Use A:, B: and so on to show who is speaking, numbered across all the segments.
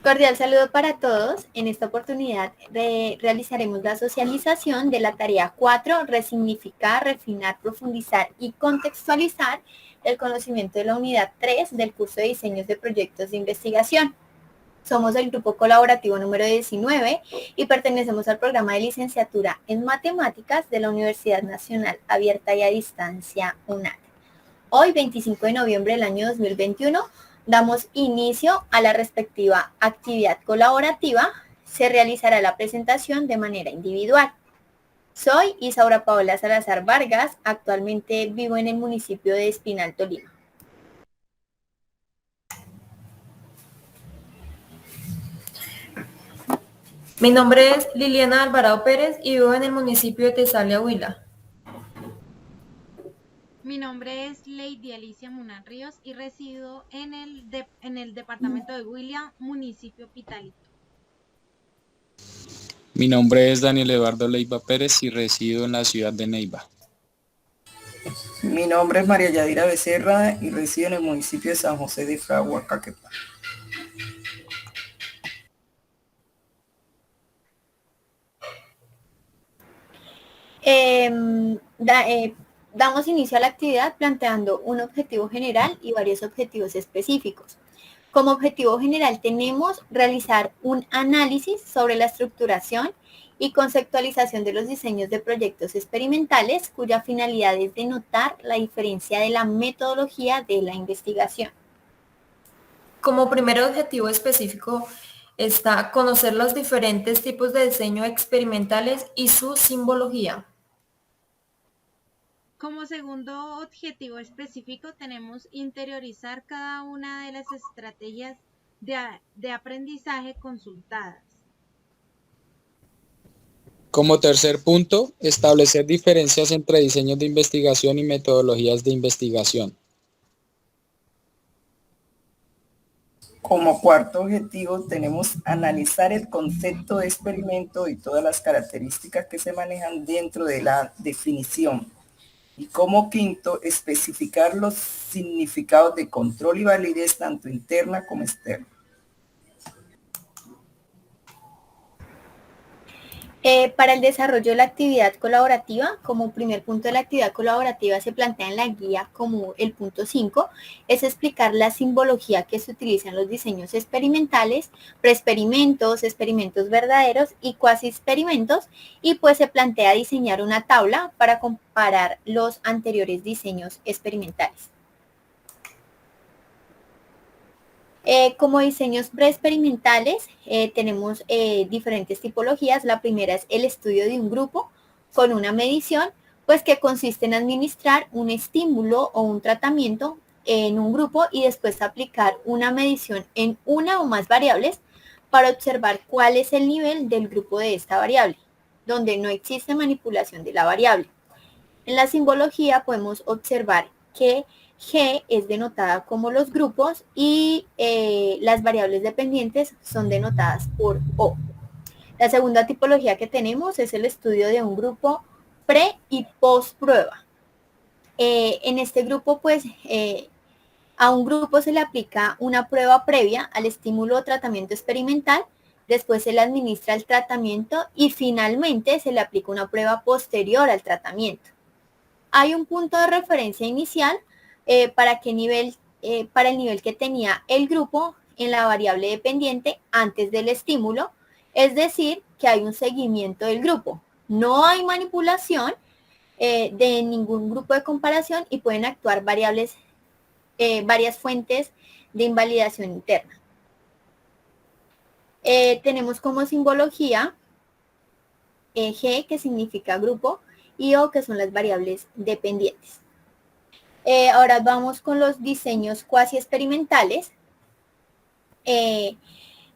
A: Cordial saludo para todos. En esta oportunidad realizaremos la socialización de la tarea 4, resignificar, refinar, profundizar y contextualizar el conocimiento de la unidad 3 del curso de diseños de proyectos de investigación. Somos el grupo colaborativo número 19 y pertenecemos al programa de licenciatura en matemáticas de la Universidad Nacional Abierta y a Distancia UNAD. Hoy, 25 de noviembre del año 2021, damos inicio a la respectiva actividad colaborativa. Se realizará la presentación de manera individual. Soy Isaura Paola Salazar Vargas, actualmente vivo en el municipio de Espinal, Tolima.
B: Mi nombre es Liliana Alvarado Pérez y vivo en el municipio de Tesalia, Huila.
C: Mi nombre es Lady Alicia Munan Ríos y resido en el departamento de Huila, municipio Pitalito.
D: Mi nombre es Daniel Eduardo Leiva Pérez y resido en la ciudad de Neiva.
E: Mi nombre es María Yadira Becerra y resido en el municipio de San José de Fragua, Caquetá.
A: Damos inicio a la actividad planteando un objetivo general y varios objetivos específicos. Como objetivo general tenemos realizar un análisis sobre la estructuración y conceptualización de los diseños de proyectos experimentales, cuya finalidad es denotar la diferencia de la metodología de la investigación.
B: Como primer objetivo específico está conocer los diferentes tipos de diseño experimentales y su simbología.
C: Como segundo objetivo específico tenemos interiorizar cada una de las estrategias de aprendizaje consultadas.
D: Como tercer punto, establecer diferencias entre diseños de investigación y metodologías de investigación.
E: Como cuarto objetivo tenemos analizar el concepto de experimento y todas las características que se manejan dentro de la definición. Y como quinto, especificar los significados de control y validez tanto interna como externa.
A: Para el desarrollo de la actividad colaborativa, como primer punto de la actividad colaborativa se plantea en la guía como el punto 5, es explicar la simbología que se utiliza en los diseños experimentales, preexperimentos, experimentos verdaderos y cuasi experimentos, y pues se plantea diseñar una tabla para comparar los anteriores diseños experimentales. Como diseños preexperimentales tenemos diferentes tipologías. La primera es el estudio de un grupo con una medición, pues que consiste en administrar un estímulo o un tratamiento en un grupo y después aplicar una medición en una o más variables para observar cuál es el nivel del grupo de esta variable, donde no existe manipulación de la variable. En la simbología podemos observar que G es denotada como los grupos y las variables dependientes son denotadas por O. La segunda tipología que tenemos es el estudio de un grupo pre y post prueba. En este grupo, pues, a un grupo se le aplica una prueba previa al estímulo o tratamiento experimental, después se le administra el tratamiento y finalmente se le aplica una prueba posterior al tratamiento. Hay un punto de referencia inicial para el nivel que tenía el grupo en la variable dependiente antes del estímulo, es decir, que hay un seguimiento del grupo. No hay manipulación de ningún grupo de comparación y pueden actuar varias fuentes de invalidación interna. Tenemos como simbología G, que significa grupo, y O, que son las variables dependientes. Ahora vamos con los diseños cuasi experimentales. En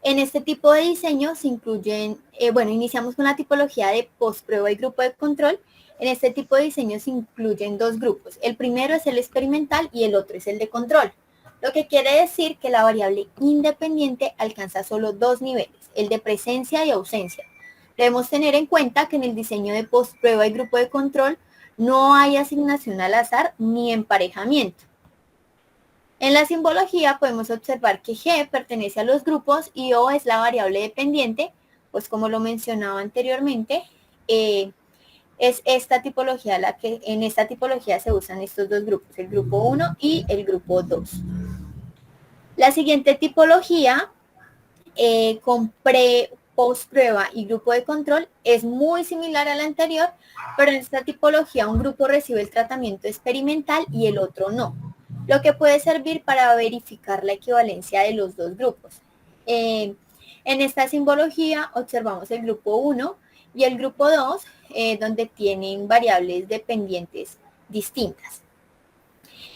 A: este tipo de diseño se incluyen, iniciamos con la tipología de postprueba y grupo de control. En este tipo de diseño se incluyen dos grupos. El primero es el experimental y el otro es el de control. Lo que quiere decir que la variable independiente alcanza solo dos niveles, el de presencia y ausencia. Debemos tener en cuenta que en el diseño de postprueba y grupo de control no hay asignación al azar ni emparejamiento. En la simbología podemos observar que G pertenece a los grupos y O es la variable dependiente, pues como lo mencionaba anteriormente, es esta tipología la que en esta tipología se usan estos dos grupos, el grupo 1 y el grupo 2. La siguiente tipología con pre, post prueba y grupo de control es muy similar a la anterior, pero en esta tipología un grupo recibe el tratamiento experimental y el otro no, lo que puede servir para verificar la equivalencia de los dos grupos. En esta simbología observamos el grupo 1 y el grupo 2, donde tienen variables dependientes distintas.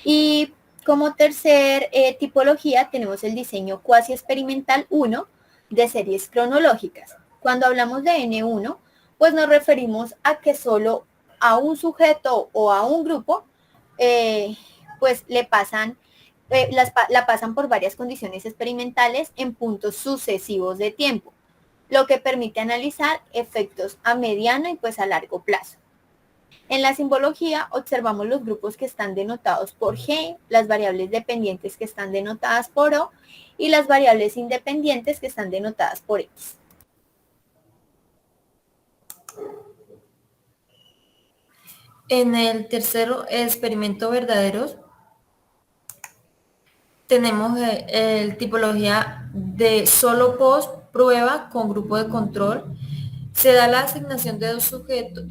A: Y como tercer tipología tenemos el diseño cuasi experimental 1 de series cronológicas. Cuando hablamos de N1, pues nos referimos a que solo a un sujeto o a un grupo, pues le pasan, la pasan por varias condiciones experimentales en puntos sucesivos de tiempo, lo que permite analizar efectos a mediano y pues a largo plazo. En la simbología observamos los grupos que están denotados por G, las variables dependientes que están denotadas por O y las variables independientes que están denotadas por X.
B: En el tercero experimento verdaderos tenemos el tipología de solo post prueba con grupo de control. Se da la asignación de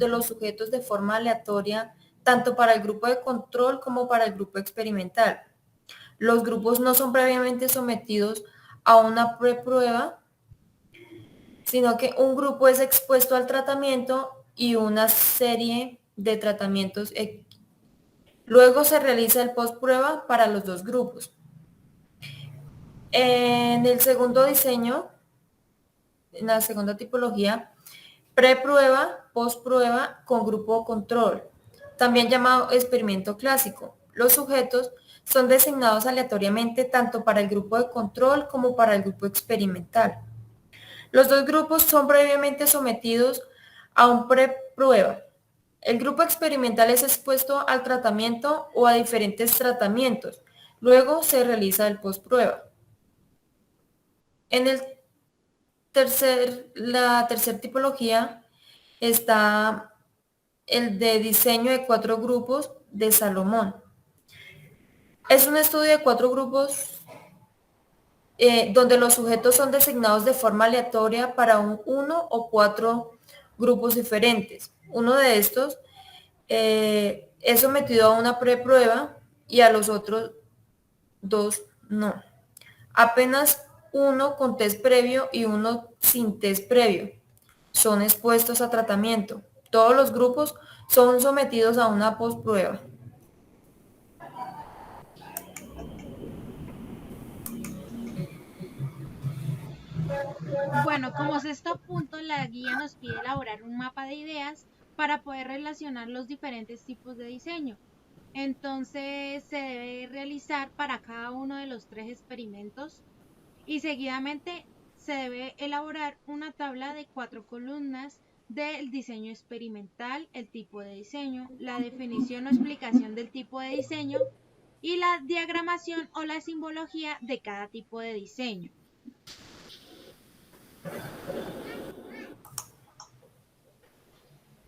B: los sujetos de forma aleatoria tanto para el grupo de control como para el grupo experimental. Los grupos no son previamente sometidos a una preprueba, sino que un grupo es expuesto al tratamiento y una serie de tratamientos. Luego se realiza el postprueba para los dos grupos. En el segundo diseño, en la segunda tipología, preprueba, postprueba con grupo control, también llamado experimento clásico. Los sujetos son designados aleatoriamente tanto para el grupo de control como para el grupo experimental. Los dos grupos son previamente sometidos a un preprueba. El grupo experimental es expuesto al tratamiento o a diferentes tratamientos. Luego se realiza el postprueba. En la tercera tipología está el de diseño de 4 grupos de Salomón. Es un estudio de 4 grupos donde los sujetos son designados de forma aleatoria para uno o 4 grupos diferentes. Uno de estos es sometido a una preprueba y a los otros 2 no. Apenas uno con test previo y uno sin test previo son expuestos a tratamiento. Todos los grupos son sometidos a una postprueba.
C: Bueno, como sexto punto, la guía nos pide elaborar un mapa de ideas para poder relacionar los diferentes tipos de diseño. Entonces se debe realizar para cada uno de los 3 experimentos y seguidamente se debe elaborar una tabla de 4 columnas del diseño experimental, el tipo de diseño, la definición o explicación del tipo de diseño y la diagramación o la simbología de cada tipo de diseño.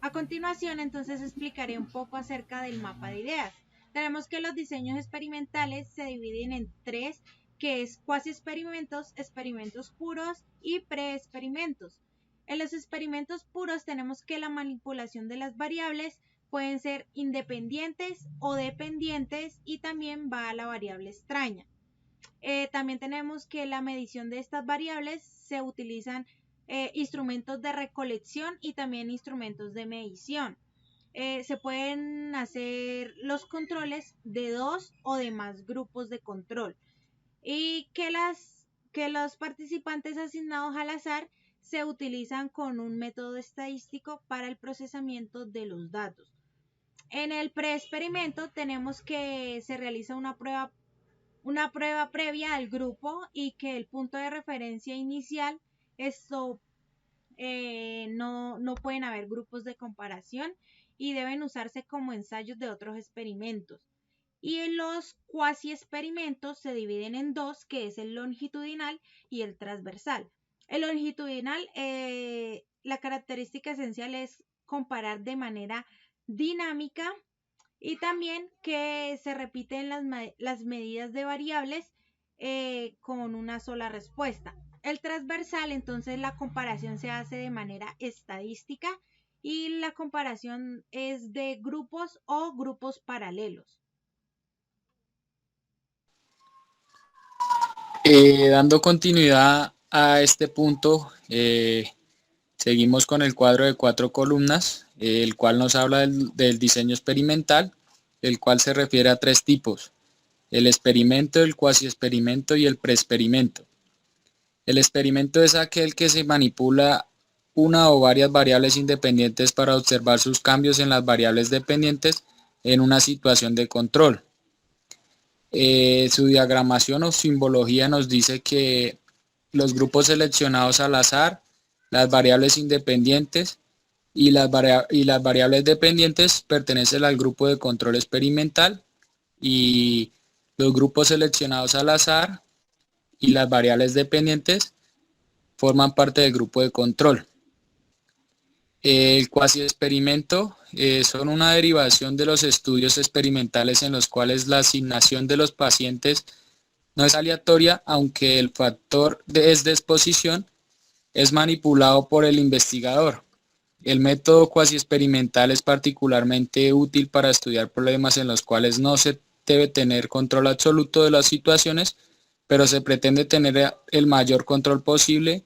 C: A continuación, entonces explicaré un poco acerca del mapa de ideas. Tenemos que los diseños experimentales se dividen en 3, que es cuasi experimentos, experimentos puros y preexperimentos. En los experimentos puros tenemos que la manipulación de las variables pueden ser independientes o dependientes y también va a la variable extraña. También tenemos que la medición de estas variables se utilizan instrumentos de recolección y también instrumentos de medición. Se pueden hacer los controles de 2 o de más grupos de control y que los participantes asignados al azar se utilizan con un método estadístico para el procesamiento de los datos. En el preexperimento tenemos que se realiza una prueba previa al grupo y que el punto de referencia inicial, esto no pueden haber grupos de comparación y deben usarse como ensayos de otros experimentos. Y los cuasi experimentos se dividen en dos, que es el longitudinal y el transversal. El longitudinal, la característica esencial es comparar de manera dinámica y también que se repiten las medidas de variables con una sola respuesta. El transversal, entonces la comparación se hace de manera estadística y la comparación es de grupos o grupos paralelos.
D: Dando continuidad a este punto, seguimos con el cuadro de 4 columnas, el cual nos habla del diseño experimental, el cual se refiere a 3 tipos: el experimento, el cuasi experimento y el preexperimento. El experimento es aquel que se manipula una o varias variables independientes para observar sus cambios en las variables dependientes en una situación de control. Su diagramación o simbología nos dice que los grupos seleccionados al azar, las variables independientes y las variables dependientes pertenecen al grupo de control experimental, y los grupos seleccionados al azar y las variables dependientes forman parte del grupo de control. El cuasi experimento son una derivación de los estudios experimentales en los cuales la asignación de los pacientes no es aleatoria, aunque el factor de exposición es manipulado por el investigador. El método cuasi experimental es particularmente útil para estudiar problemas en los cuales no se debe tener control absoluto de las situaciones, pero se pretende tener el mayor control posible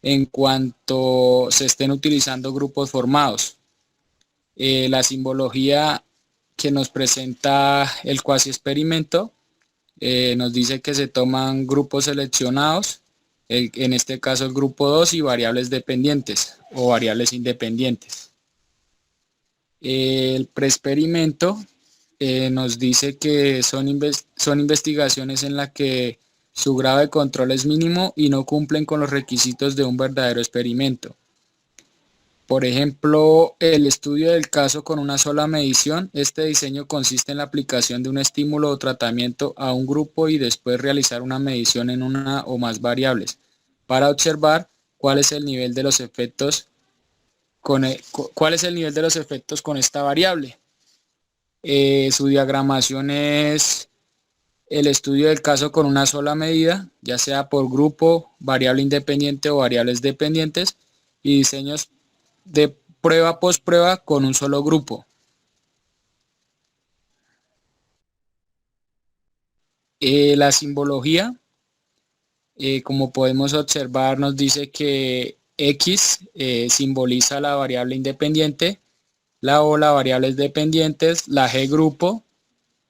D: en cuanto se estén utilizando grupos formados. La simbología que nos presenta el cuasi experimento nos dice que se toman grupos seleccionados, en este caso el grupo 2, y variables dependientes o variables independientes. El preexperimento nos dice que son investigaciones en las que su grado de control es mínimo y no cumplen con los requisitos de un verdadero experimento. Por ejemplo, el estudio del caso con una sola medición. Este diseño consiste en la aplicación de un estímulo o tratamiento a un grupo y después realizar una medición en una o más variables para observar cuál es el nivel de los efectos con esta variable. Su diagramación es el estudio del caso con una sola medida, ya sea por grupo, variable independiente o variables dependientes, y diseños de prueba post-prueba con un solo grupo. La simbología, como podemos observar, nos dice que X simboliza la variable independiente, la O la variables dependientes, la G grupo,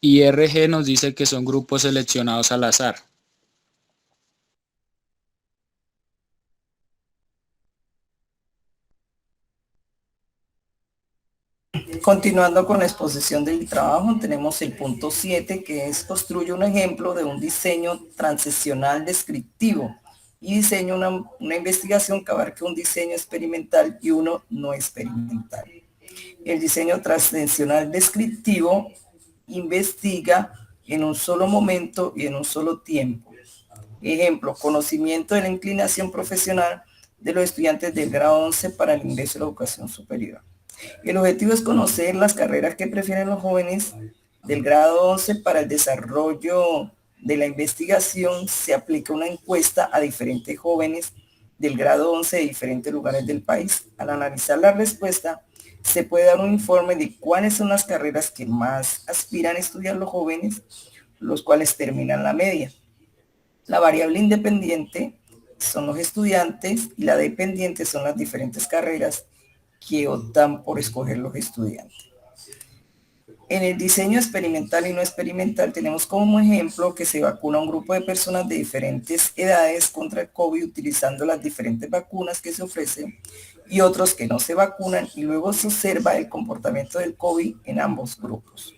D: y RG nos dice que son grupos seleccionados al azar.
E: Continuando con la exposición del trabajo, tenemos el punto 7, que es: construye un ejemplo de un diseño transicional descriptivo y diseña una investigación que abarque un diseño experimental y uno no experimental. El diseño transicional descriptivo investiga en un solo momento y en un solo tiempo. Ejemplo: conocimiento de la inclinación profesional de los estudiantes del grado 11 para el ingreso a la educación superior. El objetivo es conocer las carreras que prefieren los jóvenes del grado 11 para el desarrollo de la investigación. Se aplica una encuesta a diferentes jóvenes del grado 11 de diferentes lugares del país. Al analizar la respuesta, se puede dar un informe de cuáles son las carreras que más aspiran a estudiar los jóvenes, los cuales terminan la media. La variable independiente son los estudiantes y la dependiente son las diferentes carreras que optan por escoger los estudiantes. En el diseño experimental y no experimental tenemos como ejemplo que se vacuna a un grupo de personas de diferentes edades contra el COVID utilizando las diferentes vacunas que se ofrecen, y otros que no se vacunan, y luego se observa el comportamiento del COVID en ambos grupos.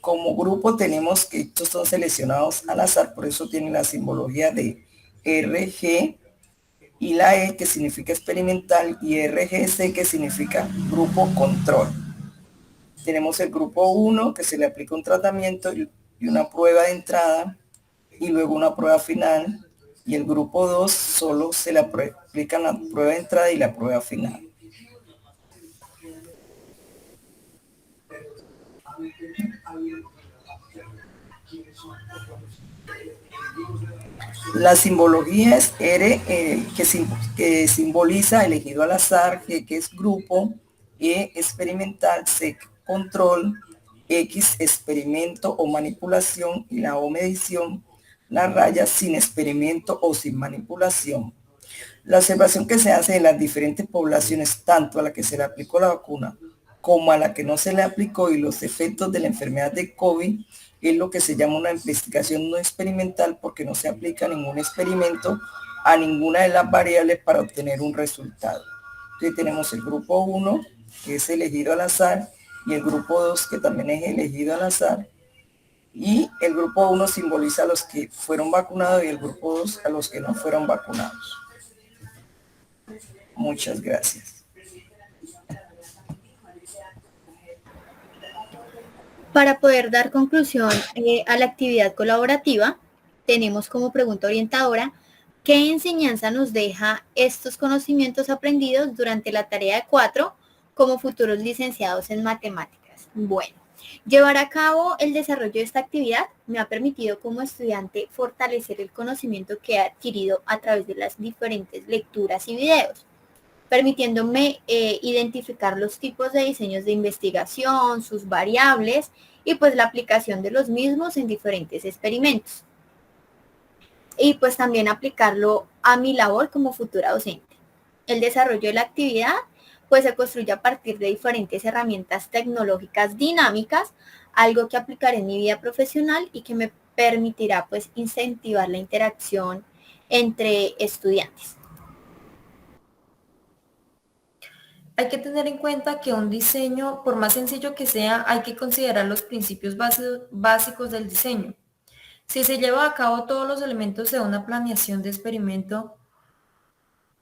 E: Como grupo tenemos que estos son seleccionados al azar, por eso tienen la simbología de RG, y la E, que significa experimental, y RGC, que significa grupo control. Tenemos el grupo 1 que se le aplica un tratamiento y una prueba de entrada y luego una prueba final, y el grupo 2 solo se le aplica la prueba de entrada y la prueba final. La simbología es R, que simboliza elegido al azar, G, que es grupo, E, experimental, C, control, X, experimento o manipulación, y la O, medición, la raya sin experimento o sin manipulación. La observación que se hace de las diferentes poblaciones, tanto a la que se le aplicó la vacuna como a la que no se le aplicó, y los efectos de la enfermedad de COVID, es lo que se llama una investigación no experimental, porque no se aplica ningún experimento a ninguna de las variables para obtener un resultado. Entonces tenemos el grupo 1, que es elegido al azar, y el grupo 2, que también es elegido al azar, y el grupo 1 simboliza a los que fueron vacunados y el grupo 2 a los que no fueron vacunados. Muchas gracias.
A: Para poder dar conclusión a la actividad colaborativa, tenemos como pregunta orientadora, ¿qué enseñanza nos deja estos conocimientos aprendidos durante la tarea de 4 como futuros licenciados en matemáticas? Bueno, llevar a cabo el desarrollo de esta actividad me ha permitido como estudiante fortalecer el conocimiento que he adquirido a través de las diferentes lecturas y videos, permitiéndome identificar los tipos de diseños de investigación, sus variables y pues la aplicación de los mismos en diferentes experimentos. Y pues también aplicarlo a mi labor como futura docente. El desarrollo de la actividad pues se construye a partir de diferentes herramientas tecnológicas dinámicas, algo que aplicaré en mi vida profesional y que me permitirá pues incentivar la interacción entre estudiantes.
B: Hay que tener en cuenta que un diseño, por más sencillo que sea, hay que considerar los principios básicos del diseño. Si se lleva a cabo todos los elementos de una planeación de experimento,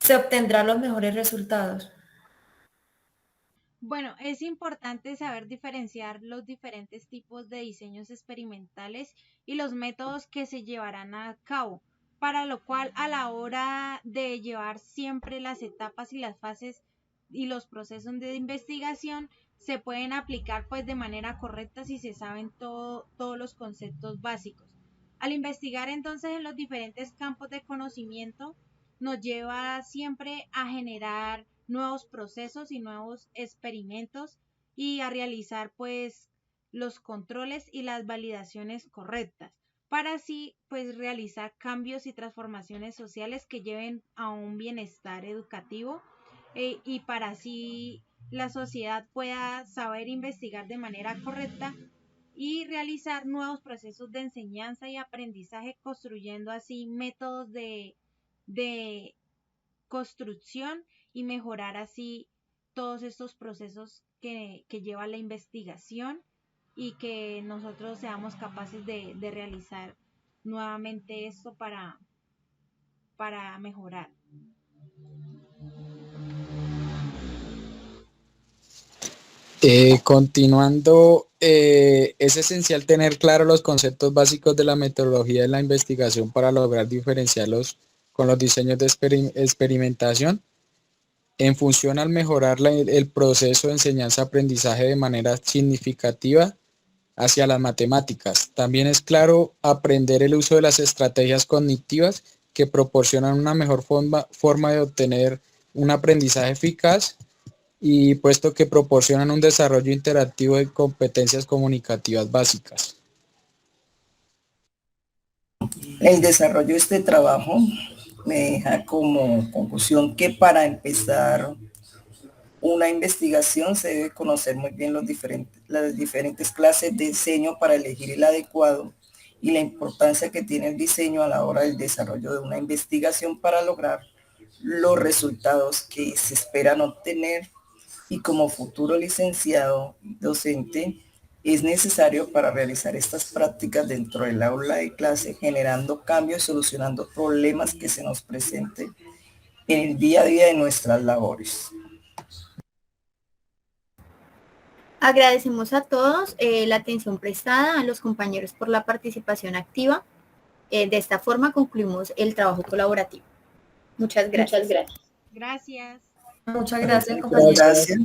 B: se obtendrán los mejores resultados.
C: Bueno, es importante saber diferenciar los diferentes tipos de diseños experimentales y los métodos que se llevarán a cabo, para lo cual a la hora de llevar siempre las etapas y las fases y los procesos de investigación se pueden aplicar pues de manera correcta si se saben todos los conceptos básicos. Al investigar entonces en los diferentes campos de conocimiento nos lleva siempre a generar nuevos procesos y nuevos experimentos y a realizar pues los controles y las validaciones correctas para así pues realizar cambios y transformaciones sociales que lleven a un bienestar educativo y para así la sociedad pueda saber investigar de manera correcta y realizar nuevos procesos de enseñanza y aprendizaje, construyendo así métodos de construcción y mejorar así todos estos procesos que lleva la investigación y que nosotros seamos capaces de realizar nuevamente esto para mejorar.
D: Continuando, es esencial tener claro los conceptos básicos de la metodología de la investigación para lograr diferenciarlos con los diseños de experimentación en función al mejorar el proceso de enseñanza-aprendizaje de manera significativa hacia las matemáticas. También es claro aprender el uso de las estrategias cognitivas que proporcionan una mejor forma de obtener un aprendizaje eficaz y puesto que proporcionan un desarrollo interactivo de competencias comunicativas básicas.
E: El desarrollo de este trabajo me deja como conclusión que para empezar una investigación se debe conocer muy bien las diferentes clases de diseño para elegir el adecuado y la importancia que tiene el diseño a la hora del desarrollo de una investigación para lograr los resultados que se esperan obtener. Y como futuro licenciado docente, es necesario para realizar estas prácticas dentro del aula de clase, generando cambios y solucionando problemas que se nos presenten en el día a día de nuestras labores.
A: Agradecemos a todos la atención prestada, a los compañeros por la participación activa. De esta forma concluimos el trabajo colaborativo. Muchas gracias.
C: Gracias.
B: Muchas gracias,
E: Muchas
B: compañeros.
E: gracias.